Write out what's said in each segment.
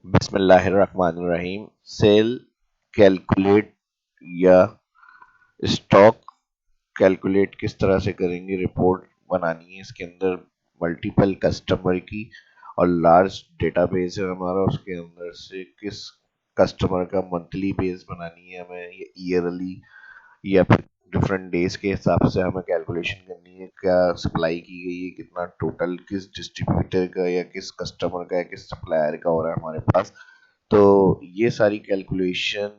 बिस्मिल्लाहिर्रहमानिर्रहीम। Cell calculate या stock calculate किस तरह से करेंगे। रिपोर्ट बनानी है, इसके अंदर मल्टीपल कस्टमर की और लार्ज डेटाबेस है हमारा। उसके अंदर से किस कस्टमर का मंथली बेस बनानी है हमें, या ईयरली, या फिर डिफरेंट डेज के हिसाब से हमें कैलकुलेशन करनी है। क्या सप्लाई की गई है, कितना टोटल किस डिस्ट्रीब्यूटर का या किस कस्टमर का या किस सप्लायर का हो रहा है हमारे पास। तो ये सारी कैलकुलेशन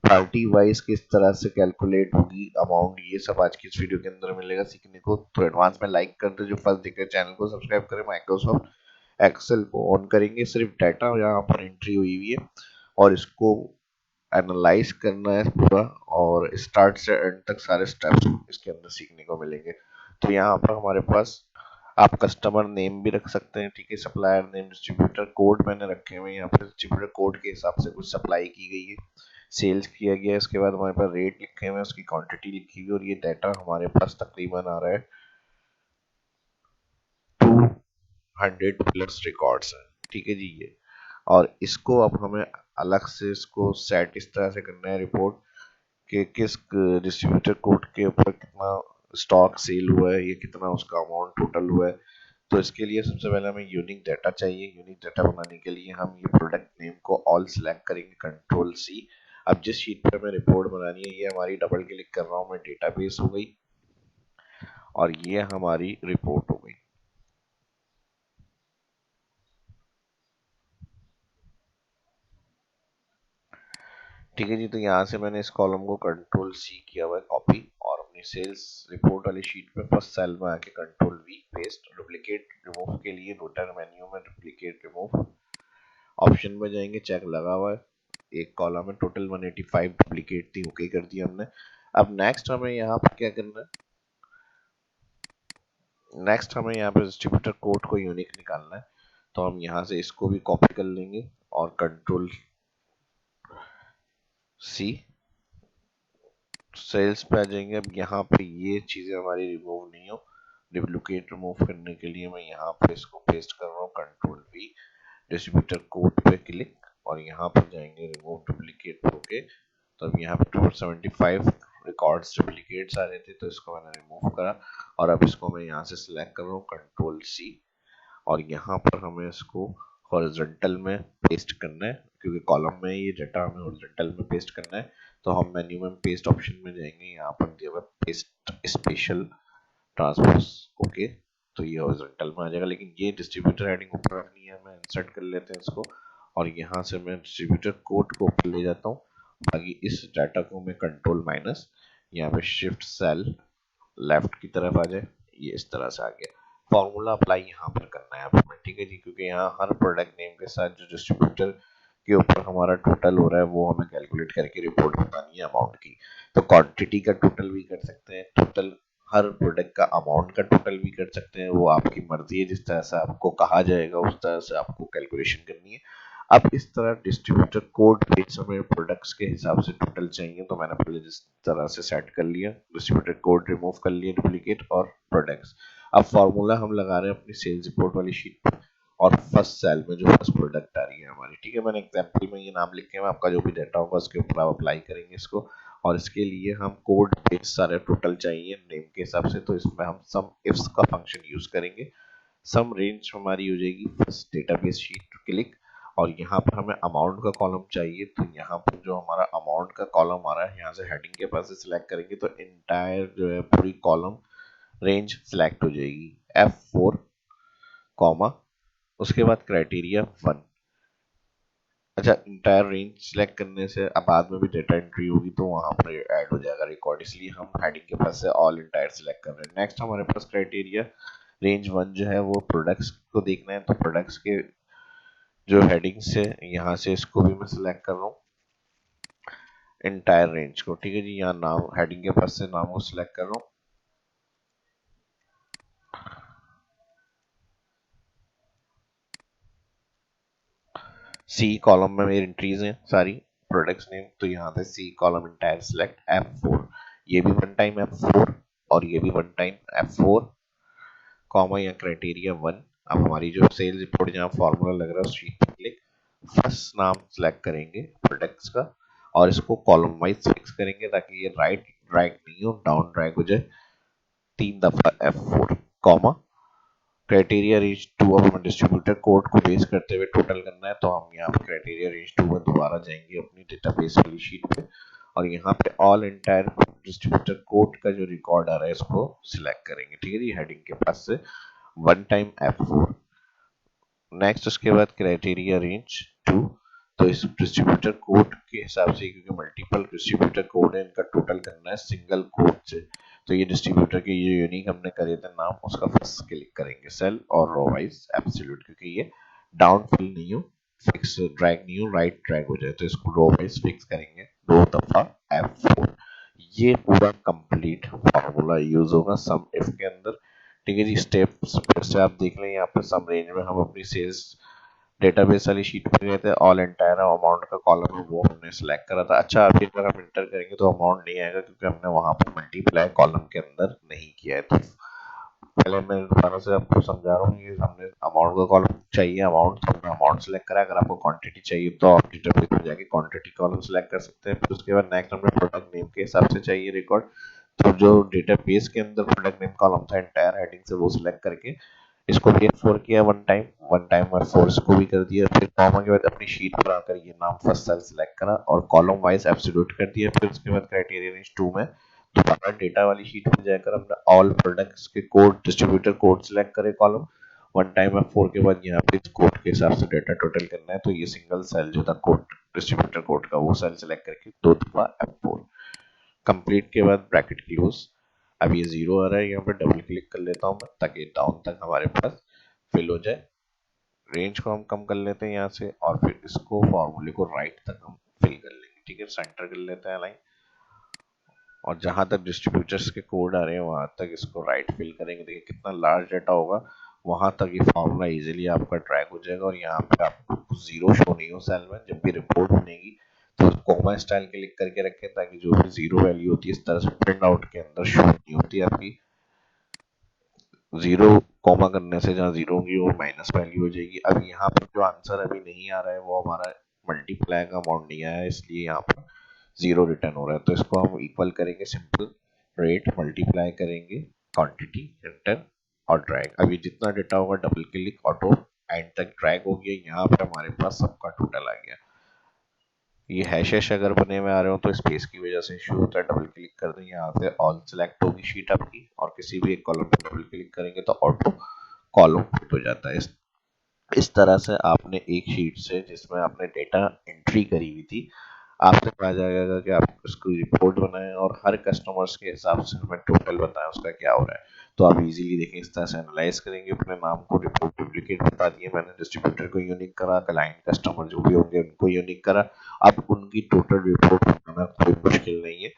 पार्टी वाइज किस तरह से कैलकुलेट होगी, अमाउंट, ये सब आज की इस वीडियो के अंदर मिलेगा सीखने को। तो एडवांस में लाइक कर दो, जो फर्स्ट देख रहे चैनल को सब्सक्राइब करें। माइक्रोसॉफ्ट एक्सेल को ऑन करेंगे, सिर्फ डाटा यहाँ पर एंट्री हुई हुई है और इसको एनालाइज करना है पूरा, और स्टार्ट से एंड तक सारे स्टेप्स इसके अंदर सीखने को मिलेंगे। तो यहाँ पर हमारे पास आप कस्टमर नेम भी रख सकते हैं, ठीक है, सप्लायर नेम, डिस्ट्रीब्यूटर कोड मैंने रखे हुए हैं यहाँ पे। डिस्ट्रीब्यूटर कोड के हिसाब से कुछ सप्लाई की गई है, सेल्स किया गया है। इसके बाद हमारे पास रेट लिखे हुए हैं, उसकी क्वांटिटी लिखी हुई है, और ये डाटा हमारे पास तकरीबन आ रहा है 200 प्लस रिकॉर्ड्स हैं, ठीक है जी ये। और इसको अब हमें अलग से इसको सेट इस तरह से करना है रिपोर्ट कि किस डिस्ट्रीब्यूटर कोड के ऊपर कितना स्टॉक सेल हुआ है, ये कितना उसका अमाउंट टोटल हुआ है। तो इसके लिए सबसे पहले हमें यूनिक डाटा चाहिए। यूनिक डाटा बनाने के लिए हम ये प्रोडक्ट नेम को ऑल सेलेक्ट करेंगे, कंट्रोल सी। अब जिस शीट पर हमें रिपोर्ट बनानी है, ये हमारी डबल क्लिक कर रहा हूँ मैं, डेटाबेस हो गई और ये हमारी रिपोर्ट हो गई। ठीक है जी, तो यहाँ से मैंने इस कॉलम को कंट्रोल सी किया हुआ है कॉपी, और अपनी सेल्स रिपोर्ट वाली शीट पे फर्स्ट सेल में आके control we paste. Duplicate remove के लिए रोटर मेन्यू में डुप्लीकेट रिमूव ऑप्शन में जाएंगे, चेक लगा हुआ है। एक कॉलम में टोटल 185 डुप्लीकेट थी, ओके कर दिया हमने। अब नेक्स्ट हमें यहाँ पर क्या करना है, नेक्स्ट हमें यहाँ पे डिस्ट्रीब्यूटर कोड को यूनिक निकालना है। तो हम यहाँ से इसको भी कॉपी कर लेंगे और कंट्रोल सी, सेल्स पे आ जाएंगे। अब यहाँ पे ये चीजें हमारी रिमूव नहीं हो, डुप्लीकेट रिमूव करने के लिए मैं यहाँ पे इसको पेस्ट कर रहा हूँ, कंट्रोल वी, डिस्ट्रीब्यूटर कोड पे क्लिक, और यहाँ पर जाएंगे रिमूव डुप्लीकेट होके। तो अब यहाँ पे 275 रिकॉर्ड्स डुप्लीकेट्स आ रहे थे, तो इसको मैंने रिमूव करा। और अब इसको मैं यहाँ से सिलेक्ट कर रहा हूँ, कंट्रोल सी, और यहाँ पर हमें इसको हॉरिजॉन्टल में पेस्ट करना है, क्योंकि कॉलम में ये डाटा हमें हॉरिजॉन्टल में पेस्ट करना है। तो हम मेन्यू में पेस्ट ऑप्शन में जाएंगे, यहाँ पर दिया हुआ पेस्ट स्पेशल ट्रांसपोज, ओके। तो ये हॉरिजॉन्टल में आ जाएगा, लेकिन ये डिस्ट्रीब्यूटर हेडिंग ऊपर रखनी है, हमें इंसर्ट कर लेते हैं इसको, और यहाँ से मैं डिस्ट्रीब्यूटर कोड को ऊपर ले जाता हूँ। बाकी इस डाटा को मैं कंट्रोल माइनस, यहाँ पे शिफ्ट सेल लेफ्ट की तरफ आ जाए, ये इस तरह से आ गया। फॉर्मूला अप्लाई यहाँ पर करना है हमें, ठीक है जी, क्योंकि यहाँ हर प्रोडक्ट नेम के साथ जो डिस्ट्रीब्यूटर के ऊपर हमारा टोटल हो रहा है वो हमें कैलकुलेट करके रिपोर्ट बतानी है अमाउंट की। तो क्वांटिटी का टोटल भी कर सकते हैं, टोटल हर प्रोडक्ट का अमाउंट का टोटल भी कर सकते हैं, वो आपकी मर्जी है, जिस तरह से आपको कहा जाएगा उस तरह से आपको कैलकुलेशन करनी है। अब इस तरह डिस्ट्रीब्यूटर कोड पेज हमें प्रोडक्ट्स के हिसाब से टोटल चाहिए, तो मैंने पहले जिस तरह से सेट कर लिया, डिस्ट्रीब्यूटर कोड रिमूव कर लिया, डुप्लीकेट और प्रोडक्ट्स। अब फॉर्मूला हम लगा रहे हैं अपनी सेल्स रिपोर्ट वाली शीट पर, और फर्स्ट सेल में जो फर्स्ट प्रोडक्ट आ रही है हमारी, ठीक है, मैंने एग्जांपल में ये नाम लिखे हैं, आपका जो भी डाटा होगा उसके ऊपर आप अप्लाई करेंगे इसको। और इसके लिए हम कोड पेज सारे टोटल चाहिए नेम के हिसाब से, तो इसमें हम सम इफ्स का फंक्शन यूज करेंगे। सम रेंज हमारी हो जाएगी फर्स्ट डेटाबेस शीट क्लिक, और यहाँ पर हमें अमाउंट का कॉलम चाहिए। तो यहाँ पर जो हमारा अमाउंट का कॉलम आ रहा है, यहाँ से हेडिंग के पास से सिलेक्ट करेंगे तो इंटायर जो है पूरी कॉलम रेंज सिलेक्ट हो जाएगी, F4 कॉमा, उसके बाद क्राइटेरिया 1। अच्छा, इंटायर रेंज सिलेक्ट करने से अब बाद में भी डेटा एंट्री होगी तो वहां पर ऐड हो जाएगा रिकॉर्ड, इसलिए हम हेडिंग के पास से ऑल इंटायर सिलेक्ट कर रहे हैं। नेक्स्ट हमारे पास क्राइटेरिया रेंज 1 जो है वो प्रोडक्ट्स को देखना है, तो प्रोडक्ट्स के जो हेडिंग से यहाँ से इसको भी मैं सिलेक्ट कर रहा हूँ, इंटायर रेंज को, ठीक है जी। यहाँ नाम हेडिंग के पास से नाम को सिलेक्ट कर रहा हूँ, सी कॉलम में मेरी एंट्रीज हैं सारी प्रोडक्ट्स नेम, तो यहाँ से सी कॉलम इंटायर सिलेक्ट F4, ये भी वन टाइम F4 और ये भी वन टाइम F4 कॉमा या क्राइटेरिया 1। अब हमारी जो सेल्स रिपोर्ट जहाँ फॉर्मूला लग रहा है उस शीट पे क्लिक, फर्स्ट नाम सिलेक्ट करेंगे प्रोडक्ट्स का और इसको कॉलम वाइज फिक्स करेंगे ताकि ये राइट ड्रैग नहीं हो, डाउन ड्रैग हो जाए। 3 दफा F4 कॉमा क्राइटेरिया रेंज 2 अब हमें डिस्ट्रीब्यूटर कोड को बेस करते हुए टोटल करना है, तो हम यहाँ पे क्राइटेरिया रेंज 2 में दोबारा जाएंगे अपनी डेटाबेस वाली शीट पे और यहाँ पे ऑल एंटायर डिस्ट्रीब्यूटर कोड का जो रिकॉर्ड आ रहा है इसको सिलेक्ट करेंगे। ठीक है जी, हेडिंग के पास से वन टाइम F4। नेक्स्ट उसके बाद क्राइटेरिया रेंज 2, तो इस डिस्ट्रीब्यूटर कोड के हिसाब से क्योंकि मल्टीपल डिस्ट्रीब्यूटर कोड है इनका टोटल करना है सिंगल कोड से, तो ये डिस्ट्रीब्यूटर के ये यूनिक हमने करे थे नाम, उसका फर्स्ट क्लिक करेंगे सेल और रो वाइज एब्सोल्यूट, क्योंकि ये डाउन फिल नहीं हो, फिक्स ड्रैग नहीं हो, राइट ड्रैग हो जाए, तो इसको रो वाइज फिक्स करेंगे 2 दफा F4। ये पूरा कंप्लीट फार्मूला यूज होगा सम इफ के अंदर। ठीक है जी, स्टेप्स फिर से आप देख लें, यहाँ पे सम रेंज में हम अपनी सेल्स डेटाबेस वाली शीट पे गए थे, ऑल एंटायर अमाउंट का कॉलम है वो हमने सेलेक्ट करा था। अच्छा अभी अगर हम इंटर करेंगे तो अमाउंट नहीं आएगा क्योंकि हमने वहां पर मल्टीप्लाई कॉलम के अंदर नहीं किया है। तो पहले मैं दोबारा से आपको समझा रहा हूँ, ये हमने अमाउंट का कॉलम चाहिए, अमाउंट तो हमने अमाउंट सेलेक्ट करा। अगर आपको क्वांटिटी चाहिए तो आप डेटाबेस में जाके क्वांटिटी कॉलम सेलेक्ट कर सकते हैं। फिर उसके बाद नेक्स्ट हमने प्रोडक्ट नेम के हिसाब से चाहिए रिकॉर्ड, तो जो डेटाबेस के अंदर प्रोडक्ट नेम कॉलम था एंटायर हेडिंग से वो सिलेक्ट करके इसको भी F4 किया वन टाइम F4 इसको भी कर दिया। फिर कॉमा के बाद अपनी शीट पर आकर ये नाम फर्स्ट सेल सिलेक्ट करा और कॉलम वाइज एब्सोल्यूट कर दिया। फिर उसके बाद क्राइटेरिया रेंज 2 में दोबारा डेटा वाली शीट में जाकर हमने ऑल प्रोडक्ट्स के कोड डिस्ट्रीब्यूटर कोड सिलेक्ट करे कॉलम वन टाइम F4 के बाद यहाँ पे इस कोड के हिसाब से डेटा टोटल करना है, तो ये सिंगल सेल जो था कोड डिस्ट्रीब्यूटर कोड का वो सेल सिलेक्ट करके 2 दफा F4 कंप्लीट के बाद ब्रैकेट क्लोज। अब ये 0 आ रहा है, यहाँ पर डबल क्लिक कर लेता हूँ मैं ताकि डाउन तक हमारे पास फिल हो जाए। रेंज को हम कम कर लेते हैं यहाँ से और फिर इसको फॉर्मूले को राइट तक हम फिल कर लेंगे। ठीक है, सेंटर कर लेते हैं लाइन और जहां तक डिस्ट्रीब्यूटर्स के कोड आ रहे हैं वहां तक इसको राइट फिल करेंगे। देखिए कितना लार्ज डाटा होगा, वहां तक ये फॉर्मूला इजीली आपका ट्रैक हो जाएगा और यहाँ पे आपको जीरो शो नहीं हो सेल में। जब भी रिपोर्ट बनेगी तो कोमा स्टाइल क्लिक करके रखें ताकि जो भी जीरो वैल्यू होती है इस तरह से प्रिंट आउट के अंदर शो नहीं होती आपकी। जीरो कॉमा करने से जहाँ जीरो होगी वो माइनस वैल्यू हो जाएगी। अब यहाँ पर जो आंसर अभी नहीं आ रहा है वो हमारा मल्टीप्लाई का अमाउंट नहीं आया है, इसलिए यहाँ पर जीरो रिटर्न हो रहा है। तो इसको हम इक्वल करेंगे, सिंपल रेट मल्टीप्लाई करेंगे क्वांटिटी एंटर और ड्रैग। अभी जितना डेटा होगा डबल क्लिक ऑटो एंड तक ड्रैग हो गया, यहाँ पर हमारे पास सबका टोटल आ गया। ये हैशेस अगर बने हुए आ रहे हो तो स्पेस की वजह से इशू होता है। डबल क्लिक कर दें, यहाँ से ऑल सेलेक्ट होगी शीट आपकी और किसी भी एक कॉलम पर डबल क्लिक करेंगे तो ऑटो कॉलम फिट हो जाता है। इस तरह से आपने एक शीट से जिसमें आपने डेटा एंट्री करी हुई थी आपसे कहा जाएगा कि आप उसकी रिपोर्ट बनाएं और हर कस्टमर्स के हिसाब से हमें टोटल बताएं उसका क्या हो रहा है। तो आप इजीली देखें इस तरह से एनालाइज करेंगे। अपने नाम को रिपोर्ट डुप्लीकेट बता दिए मैंने, डिस्ट्रीब्यूटर को यूनिक करा, क्लाइंट कस्टमर जो भी होंगे उनको यूनिक करा। अब उनकी टोटल रिपोर्ट बनाना कोई मुश्किल नहीं है।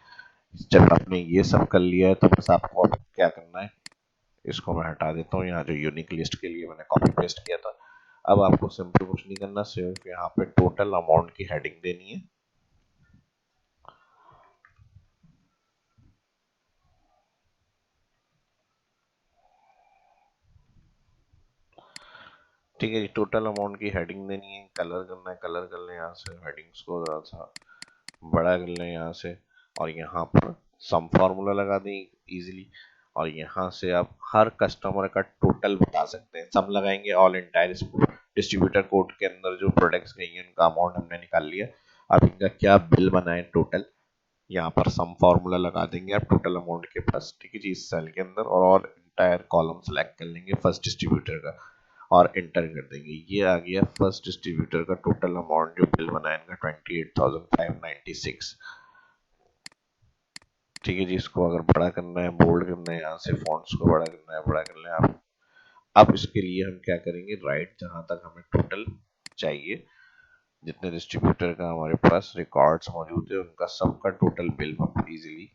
जब आपने ये सब कर लिया है तो बस आपको अब क्या करना है, इसको मैं हटा देता हूँ। यहाँ जो यूनिक लिस्ट के लिए मैंने कॉपी पेस्ट किया था, अब आपको सिंपल कुछ नहीं करना, सिर्फ यहाँ पे टोटल अमाउंट की हेडिंग देनी है। ठीक है जी, टोटल अमाउंट की हेडिंग देनी है, कलर करना है, कलर कर लें यहाँ से, हेडिंग्स को थोड़ा सा बड़ा कर लें यहाँ से और यहाँ पर सम फार्मूला लगा दें इजीली और यहाँ से आप हर कस्टमर का टोटल बता सकते हैं। सम लगाएंगे ऑल एंटायर डिस्ट्रीब्यूटर कोड के अंदर जो प्रोडक्ट्स गई हैं उनका अमाउंट हमने निकाल लिया। अब इनका क्या बिल बना है टोटल, यहाँ पर सम फार्मूला लगा देंगे आप टोटल अमाउंट के पास। ठीक है जी, इस सेल के अंदर और एंटायर कॉलम सेलेक्ट कर लेंगे फर्स्ट डिस्ट्रीब्यूटर का और एंटर कर देंगे। ये आ गया फर्स्ट डिस्ट्रीब्यूटर का टोटल अमाउंट जो बिल बना है इनका 28,596। ठीक है जी, इसको अगर बड़ा करना है, बोल्ड करना है, यहाँ से फॉन्ट्स को बड़ा करना है, बड़ा कर लें आप। अब इसके लिए हम क्या करेंगे, राइट जहां तक हमें टोटल चाहिए जितने डिस्ट्रीब्यूटर का हमारे पास रिकॉर्ड्स मौजूद है उनका सबका टोटल बिल हम इजीली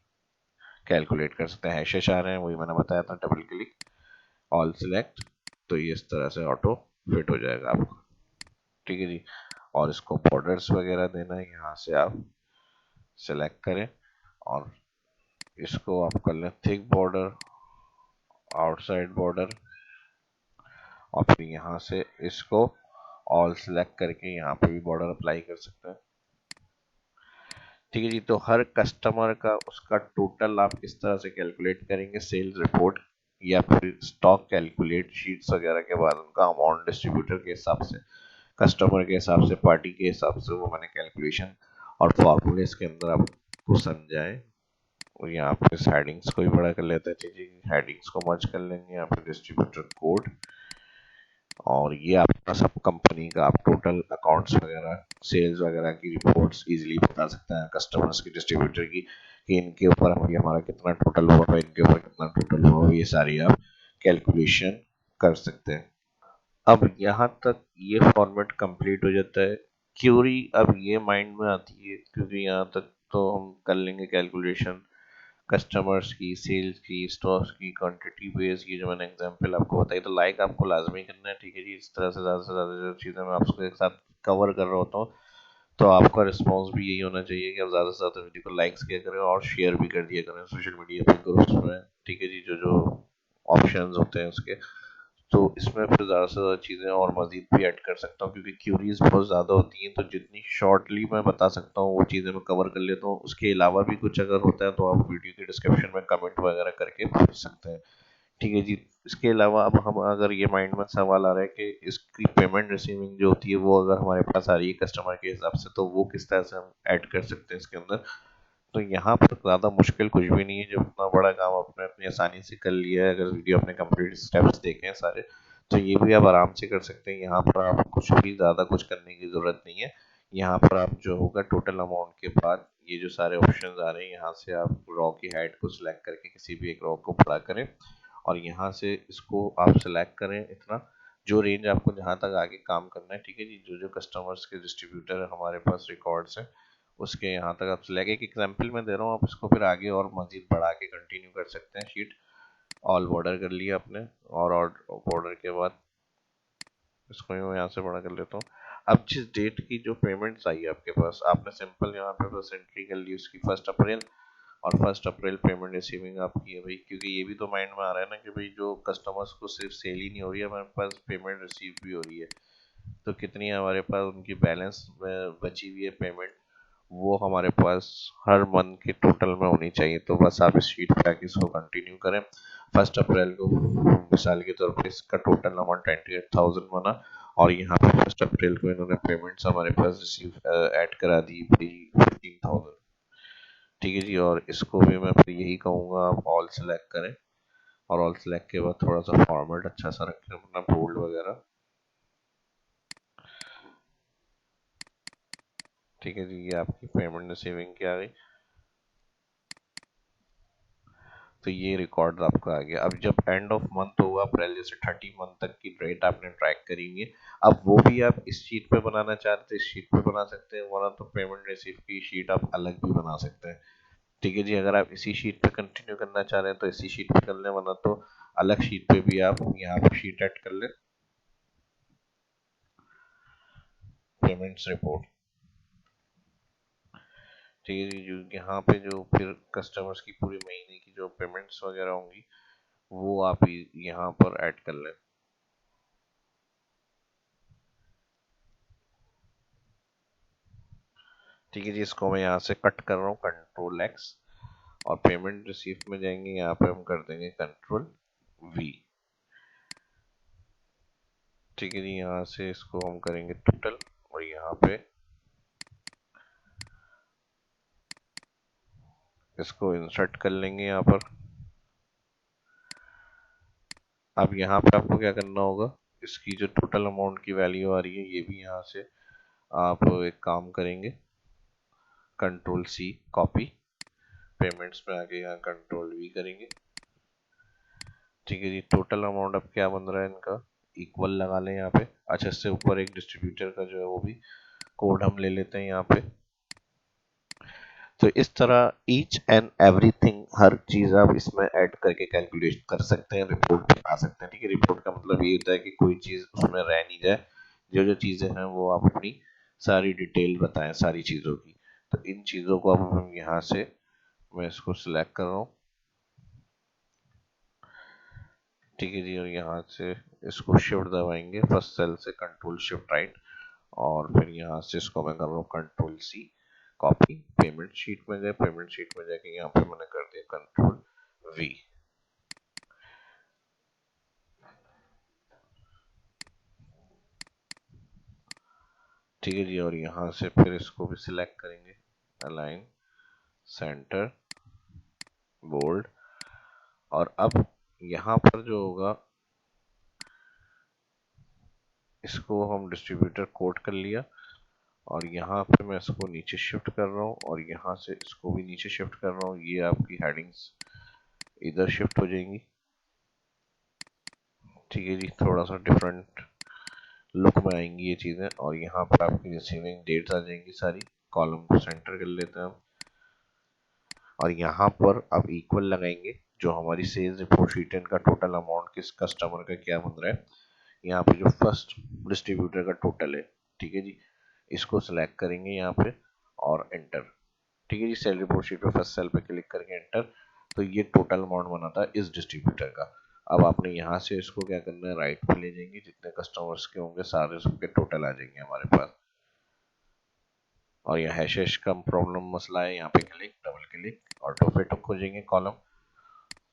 कैलकुलेट कर सकते हैं। हैशेस आ रहे हैं वही मैंने बताया था, डबल क्लिक ऑल सिलेक्ट, तो ये इस तरह से ऑटो फिट हो जाएगा आपको। ठीक है जी, और इसको बॉर्डर्स वगैरह देना है, यहाँ से आप सिलेक्ट करें और इसको आप कर लें थिक बॉर्डर, आउटसाइड बॉर्डर और फिर यहाँ से इसको ऑल सेलेक्ट करके यहाँ पे भी बॉर्डर अप्लाई कर सकते हैं। ठीक है जी, तो हर कस्टमर का उसका टोटल आप किस तरह से कैलकुलेट करेंगे सेल्स रिपोर्ट या फिर स्टॉक कैलकुलेट शीट्स वगैरह के बाद उनका अमाउंट डिस्ट्रीब्यूटर के हिसाब से, कस्टमर के हिसाब से, पार्टी के हिसाब से, वो मैंने कैलकुलेशन और फॉर्मूलेस के अंदर आपको समझाए। और यहाँ पे इस हेडिंग्स को भी बड़ा कर लेते हैं। ठीक है, हेडिंग्स को मर्ज कर लेंगे यहाँ पे डिस्ट्रीब्यूटर कोड, और ये आपका सब कंपनी का आप टोटल अकाउंट्स वगैरह सेल्स वगैरह की रिपोर्ट्स इजीली बता सकते हैं कस्टमर्स की, डिस्ट्रीब्यूटर की, कि इनके ऊपर हमारा कितना टोटल हुआ है, इनके ऊपर कितना टोटल हुआ है, ये सारी आप कैलकुलेशन कर सकते हैं। अब यहाँ तक ये फॉर्मेट कंप्लीट हो जाता है। क्यूरी अब ये माइंड में आती है, क्योंकि यहाँ तक तो हम कर लेंगे कैलकुलेशन कस्टमर्स की, सेल्स की, स्टॉक्स की, क्वांटिटी बेस, ये जो मैंने एग्जांपल आपको बताई, तो लाइक आपको लाजमी करना है। ठीक है जी, इस तरह से ज़्यादा जो चीज़ें मैं आपके साथ कवर कर रहा होता हूँ, तो आपका रिस्पॉन्स भी यही होना चाहिए कि आप ज़्यादा से ज़्यादा वीडियो को लाइक्स किया करें और शेयर भी कर दिया करें सोशल मीडिया पे, ग्रुप्स में। ठीक है जी, जो जो ऑप्शंस होते हैं उसके, तो इसमें फिर ज़्यादा से ज़्यादा चीज़ें और मज़ीद भी ऐड कर सकता हूँ, क्योंकि क्यूरीज बहुत ज़्यादा होती हैं, तो जितनी शॉर्टली मैं बता सकता हूँ वो चीज़ें मैं कवर कर लेता हूँ। उसके अलावा भी कुछ अगर होता है तो आप वीडियो के डिस्क्रिप्शन में कमेंट वगैरह करके पूछ सकते हैं। ठीक है जी, इसके अलावा अब हम अगर ये माइंड में सवाल आ रहा है कि इसकी पेमेंट रिसीविंग जो होती है वो अगर हमारे पास आ रही है कस्टमर के हिसाब से, तो वो किस तरह से हम ऐड कर सकते हैं इसके अंदर। तो यहाँ पर ज़्यादा मुश्किल कुछ भी नहीं है, जब इतना बड़ा काम आपने अपनी आसानी से कर लिया है, अगर वीडियो अपने कंप्लीट स्टेप्स देखे हैं सारे, तो ये भी आप आराम से कर सकते हैं। यहाँ पर आप कुछ भी ज़्यादा कुछ करने की ज़रूरत नहीं है। यहाँ पर आप जो होगा टोटल अमाउंट के बाद ये जो सारे ऑप्शंस आ रहे हैं, यहाँ से आप रॉ की हाइट को सिलेक्ट करके किसी भी एक रॉ को बड़ा करें, और यहाँ से इसको आप सिलेक्ट करें इतना, जो रेंज आपको जहाँ तक आगे काम करना है। ठीक है जी, जो जो कस्टमर्स के डिस्ट्रीब्यूटर हमारे पास रिकॉर्ड्स हैं उसके यहाँ तक आप सिलेक्ट, एक एग्जाम्पल मैं दे रहा हूँ, आप इसको फिर आगे और मजीद बढ़ा के कंटिन्यू कर सकते हैं। शीट ऑल बॉर्डर कर लिया आपने, और बॉर्डर के बाद इसको मैं यहाँ से बड़ा कर लेता हूँ। अब जिस डेट की जो पेमेंट्स आई है आपके पास, आपने सिंपल यहाँ पे बस एंट्री कर ली उसकी 1 अप्रैल, और 1 अप्रैल पेमेंट रिसीविंग आपकी है भाई, क्योंकि ये भी तो माइंड में आ रहा है ना कि भाई जो कस्टमर्स को सिर्फ सेल ही नहीं हो रही है, हमारे पास पेमेंट रिसीव भी हो रही है, तो कितनी हमारे पास उनकी बैलेंस में बची हुई है पेमेंट, वो हमारे पास हर मंथ के टोटल में होनी चाहिए। तो बस आप इस शीट पे आके इसको कंटिन्यू करें। 1 अप्रैल को मिसाल के तौर पे इसका टोटल अमाउंट 28,000 बना, और यहाँ पे 1 अप्रैल को इन्होंने पेमेंट्स हमारे पास रिसीव ऐड करा दी 15,000। ठीक है जी, और इसको भी मैं फिर यही कहूँगा आप ऑल सेलेक्ट करें, और ऑल सेलेक्ट के बाद थोड़ा सा फॉर्मेट अच्छा सा रखें अपना, बोल्ड वगैरह। ठीक है जी, ये आपकी पेमेंट रिसीविंग की आ गई, तो ये रिकॉर्ड आपका आ गया। अब जब एंड ऑफ मंथ होगा अप्रैल, जैसे 30 मंथ तक की डेट आपने ट्रैक करी हुई है, अब वो भी आप इस शीट पे बनाना चाहते हैं इस शीट पे बना सकते हैं, वरना तो पेमेंट रिसीव की शीट आप अलग भी बना सकते हैं। ठीक है जी, अगर आप इसी शीट पे कंटिन्यू करना चाह रहे हैं तो इसी शीट पे कर लें, वरना तो अलग शीट पे भी आप यहाँ पे शीट ऐड कर लें, पेमेंट्स रिपोर्ट। ठीक है जी, जो यहाँ पे जो फिर कस्टमर्स की पूरे महीने की जो पेमेंट्स वगैरह होंगी वो आप यहाँ पर ऐड कर लें। ठीक है जी, इसको मैं यहाँ से कट कर रहा हूँ, Ctrl+X, और पेमेंट रिसीव में जाएंगे, यहाँ पे हम कर देंगे Ctrl+V। ठीक है जी, यहाँ से इसको हम करेंगे टोटल, और यहाँ पे इसको इंसर्ट कर लेंगे यहाँ पर। अब यहाँ पे आपको क्या करना होगा, इसकी जो टोटल अमाउंट की वैल्यू आ रही है ये भी यहाँ से आप एक काम करेंगे, Ctrl+C कॉपी, पेमेंट्स में आके यहाँ Ctrl+V करेंगे। ठीक है जी, टोटल अमाउंट अब क्या बन रहा है इनका, इक्वल लगा लें यहाँ पे। अच्छा, इससे ऊपर एक डिस्ट्रीब्यूटर का जो है वो भी कोड हम ले लेते हैं यहाँ पे। तो इस तरह ईच एंड एवरीथिंग, हर चीज आप इसमें ऐड करके कैलकुलेट कर सकते हैं, रिपोर्ट बना सकते हैं। ठीक है, रिपोर्ट का मतलब ये होता है कि कोई चीज उसमें रह नहीं जाए, जो जो चीजें हैं वो आप अपनी सारी डिटेल बताएं सारी चीजों की। तो इन चीजों को अब हम यहाँ से, मैं इसको सिलेक्ट कर रहा हूँ, ठीक है जी, और यहाँ से इसको शिफ्ट दबाएंगे फर्स्ट सेल से, कंट्रोल शिफ्ट राइट, और फिर यहाँ से इसको मैं कर रहा हूँ control C, copy, payment sheet में गए, पेमेंट शीट में जाके यहाँ पे मैंने कर दिया कंट्रोल वी। ठीक है जी, और यहाँ से फिर इसको भी सिलेक्ट करेंगे, अलाइन, सेंटर, बोल्ड, और अब यहाँ पर जो होगा इसको हम डिस्ट्रीब्यूटर कोड कर लिया, और यहाँ पे मैं इसको नीचे शिफ्ट कर रहा हूँ और यहाँ से इसको भी नीचे शिफ्ट कर रहा हूँ। ये आपकी हेडिंग्स इधर शिफ्ट हो जाएंगी। ठीक है जी, थोड़ा सा डिफरेंट लुक में आएंगी ये चीज़ें, और यहाँ पर आपकी रिसीविंग डेट्स आ जाएंगी सारी। कॉलम को सेंटर कर लेते हैं हम, और यहाँ पर अब इक्वल लगाएंगे जो हमारी सेल्स रिपोर्ट शीट है, इनका टोटल अमाउंट किस कस्टमर का क्या बन रहा है, यहाँ पे जो फर्स्ट डिस्ट्रीब्यूटर का टोटल है। ठीक है जी, इसको सिलेक्ट करेंगे यहाँ पे और एंटर। ठीक है जी, सेल रिपोर्ट शीट पे फर्स्ट सेल पे क्लिक करके एंटर, तो ये टोटल अमाउंट बना था इस डिस्ट्रीब्यूटर का। अब आपने यहाँ से इसको क्या करना है, राइट पे ले जाएंगे, जितने कस्टमर्स के होंगे सारे सबके टोटल आ जाएंगे हमारे पास। और यहाँ हैश का प्रॉब्लम मसला है, यहाँ पे click, double click, auto fit खोजेंगे कॉलम,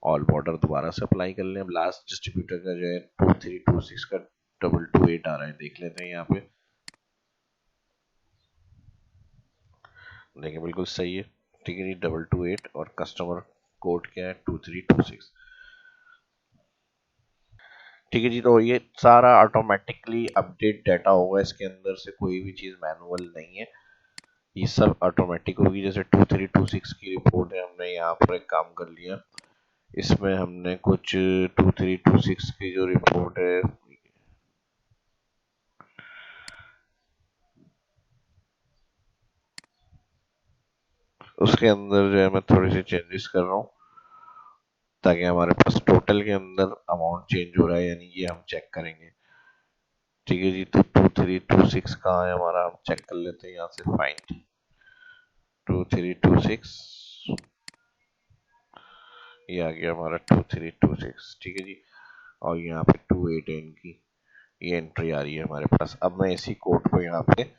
ऑल बॉर्डर दोबारा से अप्लाई कर लें। अब लास्ट डिस्ट्रीब्यूटर का जो है 2326 का 228 आ रहा है, देख लेते हैं यहाँ पे, देखिए बिल्कुल सही है। ठीक है जी, 228, और कस्टमर कोड क्या है, 2326। ठीक है जी, तो ये सारा ऑटोमेटिकली अपडेट डाटा होगा, इसके अंदर से कोई भी चीज़ मैनुअल नहीं है, ये सब ऑटोमेटिक होगी। जैसे 2326 की रिपोर्ट है, हमने यहाँ पर एक काम कर लिया, इसमें हमने कुछ 2326 की जो रिपोर्ट है उसके अंदर जो है मैं थोड़ी सी चेंजेस कर रहा हूँ, ताकि हमारे पास टोटल के अंदर अमाउंट चेंज हो रहा है यानी ये हम चेक करेंगे। ठीक है जी, तो 2326 कहाँ है हमारा, हम चेक कर लेते हैं यहाँ से, फाइंड 2326, ये आ गया हमारा 2326। ठीक है जी, और यहाँ पे 28 है इनकी, ये एंट्री आ रही है हमारे पास। अब मैं इसी कोड को यहाँ पे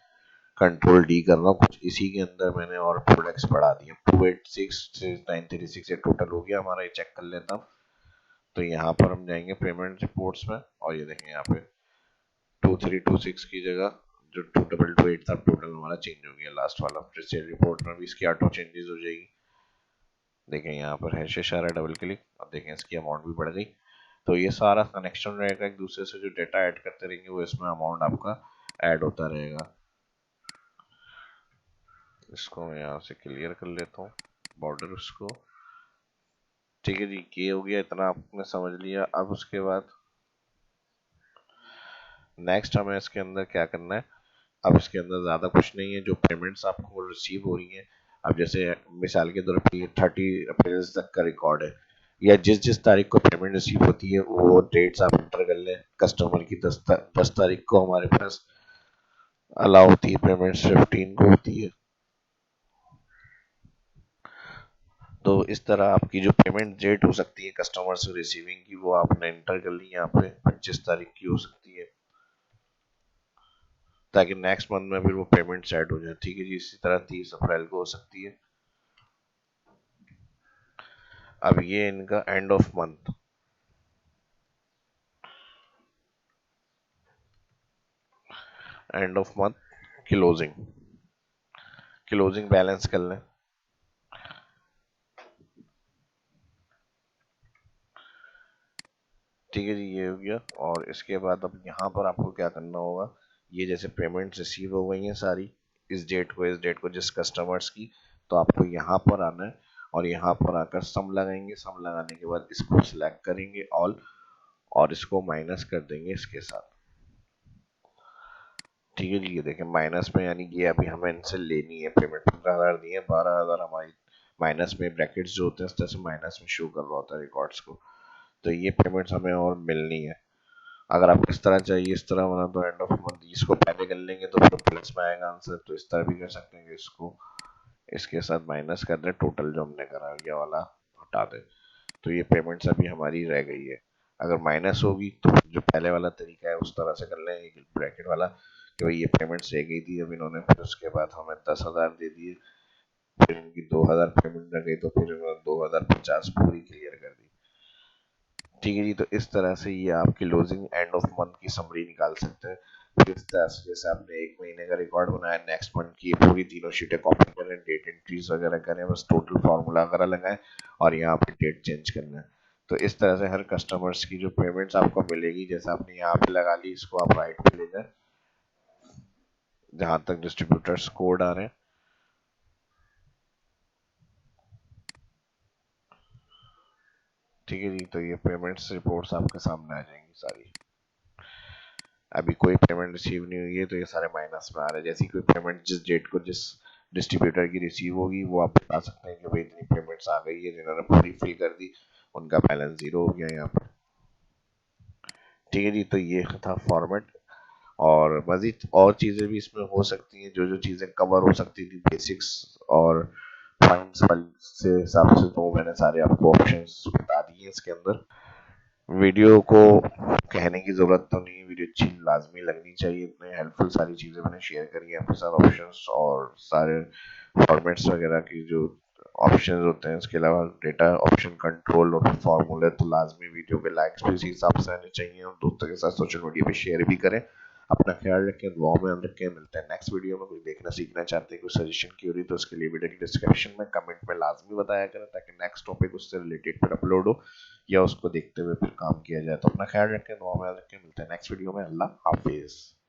कंट्रोल डी कर रहा हूँ, कुछ इसी के अंदर मैंने और प्रोडक्ट्स बढ़ा दिए। 286936 ये टोटल हो गया हमारा, ये चेक कर लेता हूँ। तो यहाँ पर हम जाएंगे पेमेंट रिपोर्ट्स में, और ये देखें यहाँ पे 2326 की जगह जो 2228 था टोटल हमारा चेंज हो गया लास्ट वाला। फिर रिपोर्ट में भी इसकी ऑटो चेंजेस हो जाएगी। देखें यहाँ पर हैश आ रहा है, डबल क्लिक, और देखें इसकी अमाउंट भी बढ़ गई। तो ये सारा कनेक्शन रहेगा एक दूसरे से, जो डेटा ऐड करते रहेंगे वो इसमें अमाउंट आपका ऐड होता रहेगा। इसको मैं यहाँ से क्लियर कर लेता हूँ बॉर्डर उसको। ठीक है जी, ये हो गया, इतना आपने समझ लिया। अब उसके बाद नेक्स्ट हमें इसके अंदर क्या करना है, अब इसके अंदर ज़्यादा कुछ नहीं है, जो पेमेंट्स आपको रिसीव हो रही हैं। अब जैसे मिसाल के तौर पर 30 अप्रैल तक का रिकॉर्ड है, या जिस जिस तारीख को पेमेंट रिसीव होती है वो डेट्स आप एंटर कर लें। कस्टमर की 10 तारीख को हमारे पास अलाउ होती है पेमेंट, 15 को होती है। तो इस तरह आपकी जो पेमेंट डेट हो सकती है कस्टमर से रिसीविंग की, वो आपने एंटर कर ली यहाँ पे, 25 तारीख की हो सकती है, ताकि नेक्स्ट मंथ में फिर वो पेमेंट सेट हो जाए। ठीक है जी, इसी तरह 30 अप्रैल को हो सकती है। अब ये इनका end of month, end of month closing, closing balance कर लें। ठीक है जी, ये हो गया। और इसके बाद अब यहाँ पर आपको क्या करना होगा, ये जैसे पेमेंट रिसीव हो गई हैं सारी इस डेट को, इस डेट को, जिस कस्टमर्स की, तो आपको यहाँ पर आना है और यहाँ पर आकर सम लगाएंगे। सम लगाने के बाद इसको सिलेक्ट करेंगे ऑल, और इसको माइनस कर देंगे इसके साथ। ठीक है जी, ये देखें माइनस में, यानी कि अभी हमें इनसे लेनी है पेमेंट, 15,000 दी है, 12,000 हमारी माइनस में, ब्रैकेट्स जो होते हैं इस तरह से माइनस में शो कर रहा होता है रिकॉर्ड्स को। तो ये पेमेंट्स हमें और मिलनी है। अगर आपको इस तरह चाहिए, इस तरह बना, तो एंड ऑफ मंथ इसको पहले कर लेंगे तो फिर प्लस में आएगा आंसर। तो इस तरह भी कर सकते हैं कि इसको इसके साथ माइनस कर दें, टोटल जो हमने करा ये वाला हटा दें। तो ये पेमेंट्स अभी हमारी रह गई है। अगर माइनस होगी तो जो पहले वाला तरीका है उस तरह से कर लें, एक ब्रैकेट वाला कि भाई ये पेमेंट्स रह गई थी, अब इन्होंने फिर उसके बाद हमें 10,000 दे दिए, फिर इनकी 2,000 पेमेंट रह गई तो फिर इन्होंने 2,050 पूरी क्लियर कर दी। ठीक है जी, तो इस तरह से ये आपकी क्लोजिंग एंड ऑफ मंथ की समरी निकाल सकते हैं। फिर इस तरह से जैसे आपने एक महीने का रिकॉर्ड बनाया, नेक्स्ट मंथ की पूरी तीनों शीटें कॉपी करें, डेट एंट्रीज वगैरह करें, बस टोटल फार्मूला वगैरह लगाएं और यहाँ पे डेट चेंज करना है। तो इस तरह से हर कस्टमर्स की जो पेमेंट्स आपको मिलेगी, जैसे आपने यहाँ पे लगा ली, इसको आप राइट पे ले जाए जहां तक डिस्ट्रीब्यूटर्स कोड आ रहे हैं। ठीक है जी, तो ये पेमेंट्स रिपोर्ट्स आपके सामने आ जाएंगी सारी। अभी कोई पेमेंट रिसीव नहीं हुई है तो ये सारे माइनस में आ रहे हैं। जैसी कोई पेमेंट जिस डेट को जिस डिस्ट्रीब्यूटर की रिसीव होगी वो आप बता सकते हैं कि भाई इतनी पेमेंट्स आ गई है, जिन्होंने पूरी फिल कर दी उनका बैलेंस जीरो हो गया यहाँ पर। ठीक है जी, तो ये था फॉर्मेट। और मजीद और चीज़ें भी इसमें हो सकती हैं, जो जो चीज़ें कवर हो सकती थी बेसिक्स और फाइंस वाले से हिसाब से, तो मैंने सारे आपको ऑप्शंस बता दिए इसके अंदर। वीडियो को कहने की ज़रूरत तो नहीं, वीडियो अच्छी लाजमी लगनी चाहिए, इतने हेल्पफुल सारी चीज़ें मैंने शेयर करी हैं आपके साथ, ऑप्शंस और सारे फॉर्मेट्स वगैरह की जो ऑप्शंस होते हैं। इसके अलावा डेटा ऑप्शन कंट्रोल और फार्मूले, तो लाजमी वीडियो के लाइक्स भी इसी हिसाब से आने चाहिए और दोस्तों के साथ सोशल मीडिया पे शेयर भी करें। अपना ख्याल रखें, दुआओं में याद रखें। मिलते हैं नेक्स्ट वीडियो में। कोई देखना सीखना चाहते हैं, कोई सजेशन की हो रही तो उसके लिए वीडियो की डिस्क्रिप्शन में कमेंट में लाजमी बताया करें, ताकि नेक्स्ट टॉपिक उससे रिलेटेड फिर अपलोड हो या उसको देखते हुए फिर काम किया जाए। तो अपना ख्याल रखें, दुआ में याद रखें। मिलते हैं नेक्स्ट वीडियो में। अल्लाह हाफिज।